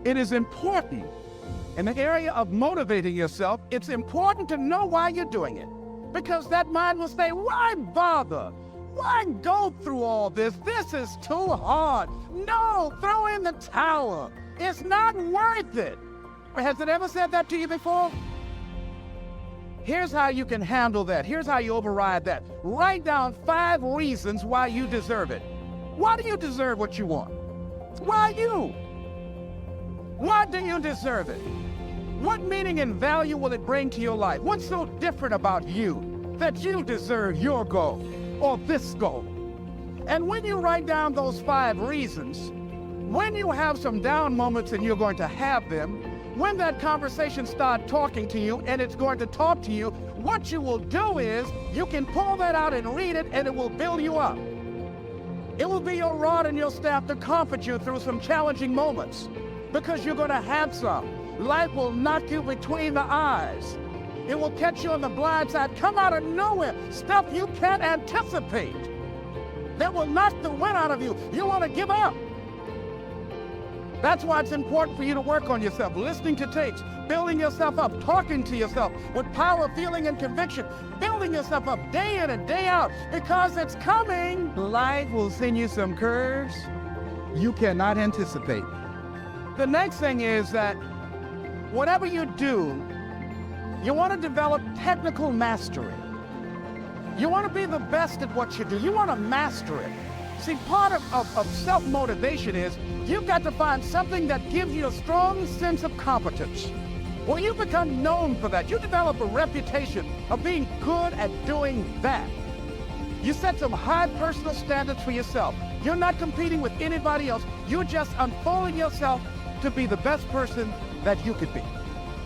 It is important in the area of motivating yourself. It's important to know why you're doing it, because that mind will say, why bother? Why go through all this? This is too hard. No, throw in the towel. It's not worth it. Has it ever said that to you before? Here's how you can handle that. Here's how you override that. Write down 5 reasons why you deserve it. Why do you deserve what you want? Why you? Why do you deserve it? What meaning and value will it bring to your life? What's so different about you that you deserve your goal or this goal? And when you write down those 5 reasons, when you have some down moments, and you're going to have them, when that conversation starts talking to you and it's going to talk to you, what you will do is you can pull that out and read it, and it will build you up. It will be your rod and your staff to comfort you through some challenging moments, because you're going to have some. Life will knock you between the eyes. It will catch you on the blind side, come out of nowhere, stuff you can't anticipate that will knock the wind out of you. You want to give up. That's why it's important for you to work on yourself, listening to tapes, building yourself up, talking to yourself with power, feeling, and conviction, building yourself up day in and day out, because it's coming. Life will send you some curves you cannot anticipate. The next thing is that whatever you do, you want to develop technical mastery. You want to be the best at what you do. You want to master it. See, part of self-motivation is you've got to find something that gives you a strong sense of competence. Well, you become known for that. You develop a reputation of being good at doing that. You set some high personal standards for yourself. You're not competing with anybody else. You're just unfolding yourself to be the best person that you could be.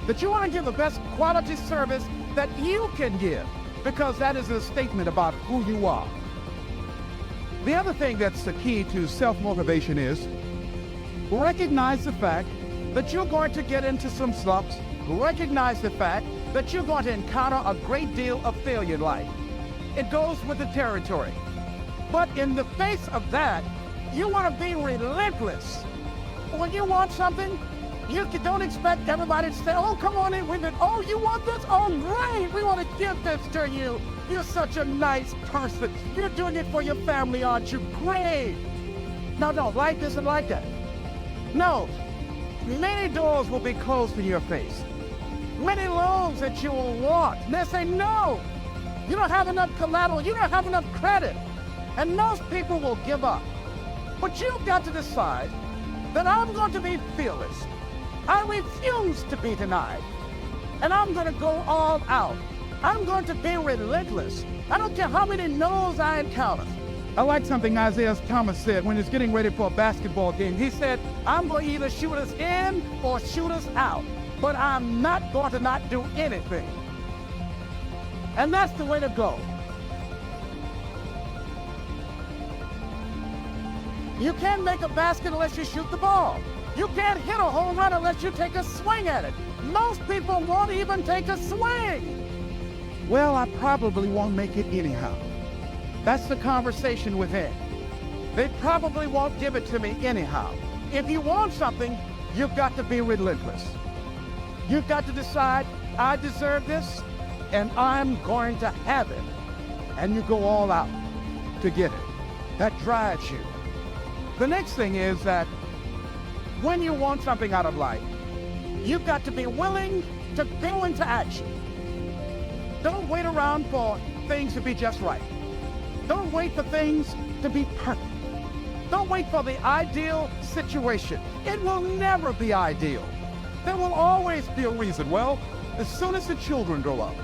That you want to give the best quality service that you can give, because that is a statement about who you are. The other thing that's the key to self-motivation is recognize the fact that you're going to get into some slumps. Recognize the fact that you're going to encounter a great deal of failure in life. It goes with the territory. But in the face of that, you want to be relentless. When you want something, you don't expect everybody to say, oh, come on in with it. Oh, you want this? Oh, great. We want to give this to you. You're such a nice person. You're doing it for your family, aren't you? Great. No, life isn't like that. No, many doors will be closed in your face. Many loans that you will want. And they say, no, you don't have enough collateral. You don't have enough credit. And most people will give up. But you've got to decide that I'm going to be fearless. I refuse to be denied. And I'm going to go all out. I'm going to be relentless. I don't care how many no's I encounter. I like something Isaiah Thomas said when he's getting ready for a basketball game. He said, I'm going to either shoot us in or shoot us out, but I'm not going to not do anything. And that's the way to go. You can't make a basket unless you shoot the ball. You can't hit a home run unless you take a swing at it. Most people won't even take a swing. Well, I probably won't make it anyhow. That's the conversation within. They probably won't give it to me anyhow. If you want something, you've got to be relentless. You've got to decide, I deserve this, and I'm going to have it. And you go all out to get it. That drives you. The next thing is that when you want something out of life, you've got to be willing to go into action. Don't wait around for things to be just right. Don't wait for things to be perfect. Don't wait for the ideal situation. It will never be ideal. There will always be a reason. Well, as soon as the children grow up,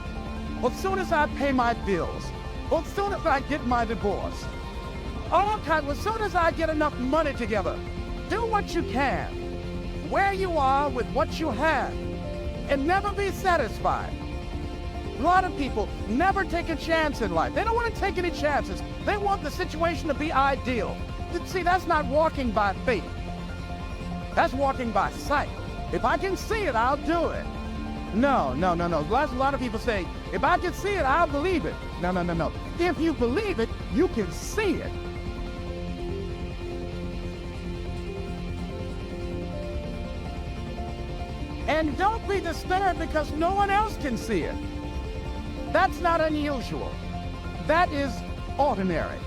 or as soon as I pay my bills, or as soon as I get my divorce, as soon as I get enough money together, do what you can, where you are with what you have, and never be satisfied. A lot of people never take a chance in life. They don't want to take any chances. They want the situation to be ideal. See, that's not walking by faith. That's walking by sight. If I can see it, I'll do it. No. A lot of people say, if I can see it, I'll believe it. No. If you believe it, you can see it. And don't be disturbed because no one else can see it. That's not unusual. That is ordinary.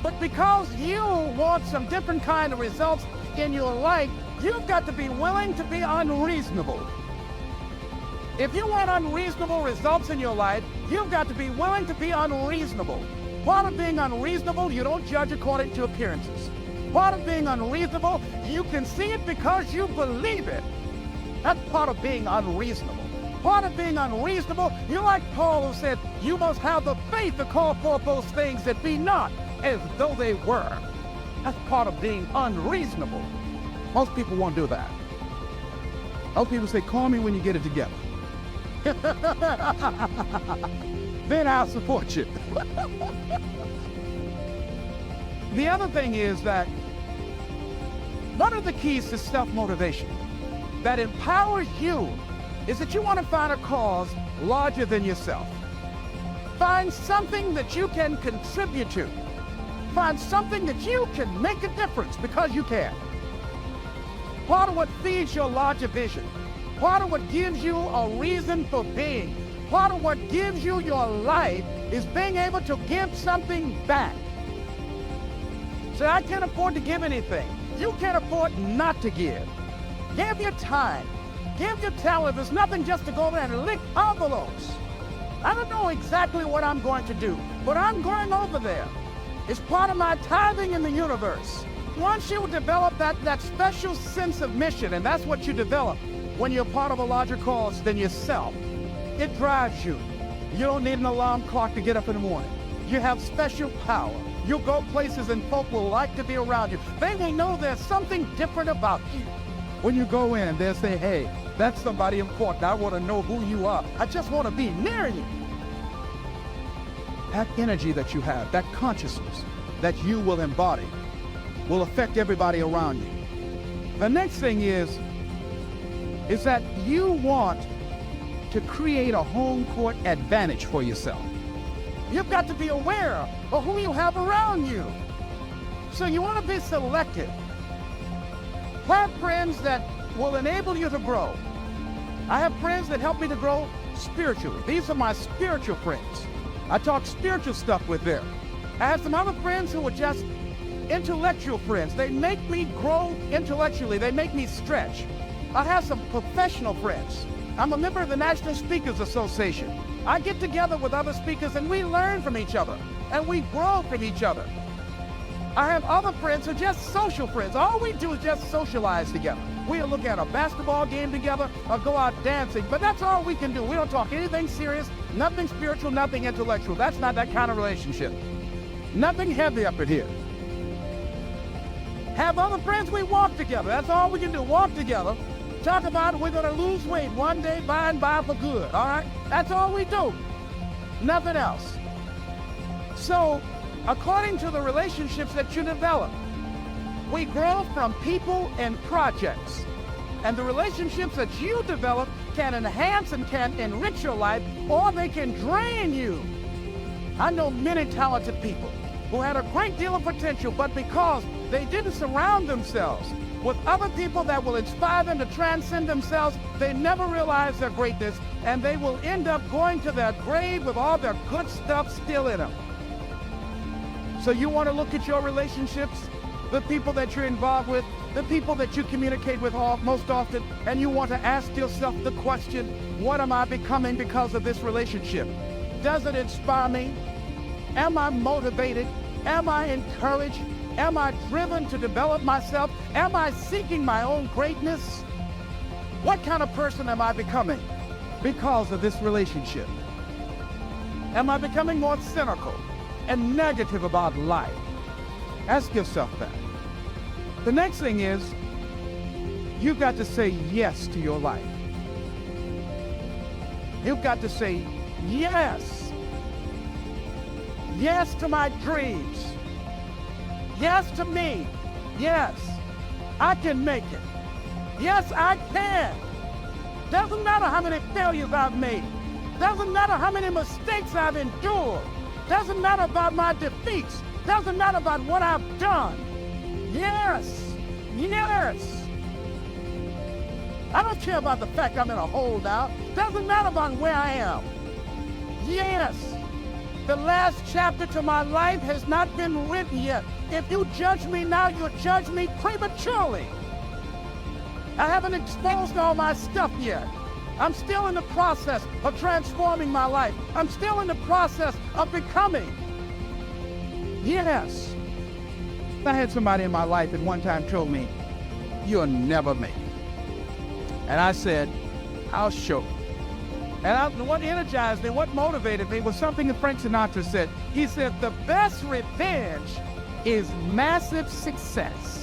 But because you want some different kind of results in your life, you've got to be willing to be unreasonable. If you want unreasonable results in your life, you've got to be willing to be unreasonable. Part of being unreasonable, you don't judge according to appearances. Part of being unreasonable, you can see it because you believe it. That's part of being unreasonable. Part of being unreasonable, you're like Paul who said, you must have the faith to call forth those things that be not as though they were. That's part of being unreasonable. Most people won't do that. Most people say, call me when you get it together. Then I'll support you. The other thing is that one of the keys to self-motivation that empowers you is that you want to find a cause larger than yourself. Find something that you can contribute to. Find something that you can make a difference because you can. Part of what feeds your larger vision, part of what gives you a reason for being, part of what gives you your life is being able to give something back. So I can't afford to give anything. You can't afford not to give. Give your time. Give your talent. There's nothing just to go over and lick envelopes. I don't know exactly what I'm going to do, but I'm going over there. It's part of my tithing in the universe. Once you develop that special sense of mission, and that's what you develop when you're part of a larger cause than yourself, it drives you. You don't need an alarm clock to get up in the morning. You have special power. You'll go places and folk will like to be around you. They will know there's something different about you. When you go in, they'll say, hey, that's somebody important. I want to know who you are. I just want to be near you. That energy that you have, that consciousness that you will embody will affect everybody around you. The next thing is that you want to create a home court advantage for yourself. You've got to be aware of who you have around you. So you want to be selective. Have friends that will enable you to grow. I have friends that help me to grow spiritually. These are my spiritual friends. I talk spiritual stuff with them. I have some other friends who are just intellectual friends. They make me grow intellectually. They make me stretch. I have some professional friends. I'm a member of the National Speakers Association. I get together with other speakers and we learn from each other and we grow from each other. I have other friends who are just social friends. All we do is just socialize together. We'll look at a basketball game together or go out dancing, but that's all we can do. We don't talk anything serious, nothing spiritual, nothing intellectual. That's not that kind of relationship. Nothing heavy up in here. Have other friends, we walk together. That's all we can do, walk together. Talk about we're going to lose weight one day by and by for good, all right? That's all we do. Nothing else. So, according to the relationships that you develop, we grow from people and projects. And the relationships that you develop can enhance and can enrich your life, or they can drain you. I know many talented people who had a great deal of potential, but because they didn't surround themselves with other people that will inspire them to transcend themselves, they never realize their greatness, and they will end up going to their grave with all their good stuff still in them. So you want to look at your relationships, the people that you're involved with, the people that you communicate with most often, and you want to ask yourself the question, what am I becoming because of this relationship? Does it inspire me? Am I motivated? Am I encouraged? Am I driven to develop myself? Am I seeking my own greatness? What kind of person am I becoming because of this relationship? Am I becoming more cynical and negative about life? Ask yourself that. The next thing is, you've got to say yes to your life. You've got to say yes. Yes to my dreams. Yes to me. Yes, I can make it. Yes, I can. Doesn't matter how many failures I've made. Doesn't matter how many mistakes I've endured. Doesn't matter about my defeats. Doesn't matter about what I've done. Yes, yes. I don't care about the fact I'm in a hole now. Doesn't matter about where I am. Yes, the last chapter to my life has not been written yet. If you judge me now, you'll judge me prematurely. I haven't exposed all my stuff yet. I'm still in the process of transforming my life. I'm still in the process of becoming. Yes. I had somebody in my life at one time told me, "You'll never make it." And I said, "I'll show you." And what energized me, what motivated me was something that Frank Sinatra said. He said, "The best revenge is massive success."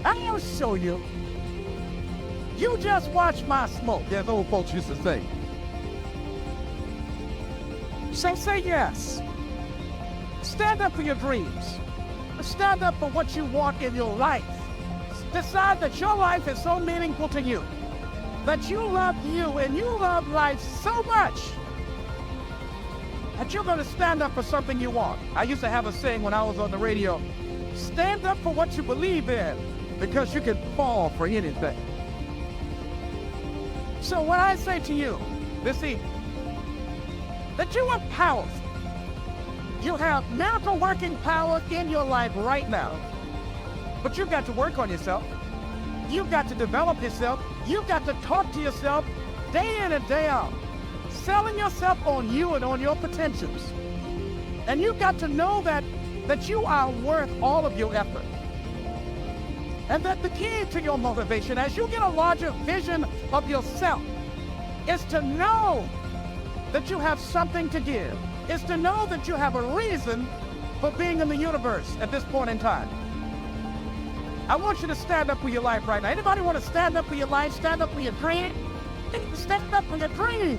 I'll show you. You just watch my smoke, as old folks used to say. So say yes. Stand up for your dreams. Stand up for what you want in your life. Decide that your life is so meaningful to you, that you love you and you love life so much that you're going to stand up for something you want. I used to have a saying when I was on the radio, stand up for what you believe in, because you can fall for anything. So when I say to you this evening that you are powerful, you have miracle working power in your life right now, but you've got to work on yourself. You've got to develop yourself. You've got to talk to yourself day in and day out, selling yourself on you and on your potentials. And you've got to know that you are worth all of your effort. And that the key to your motivation, as you get a larger vision of yourself, is to know that you have something to give. Is to know that you have a reason for being in the universe at this point in time. I want you to stand up for your life right now. Anybody want to stand up for your life? Stand up for your dream? Stand up for your dream.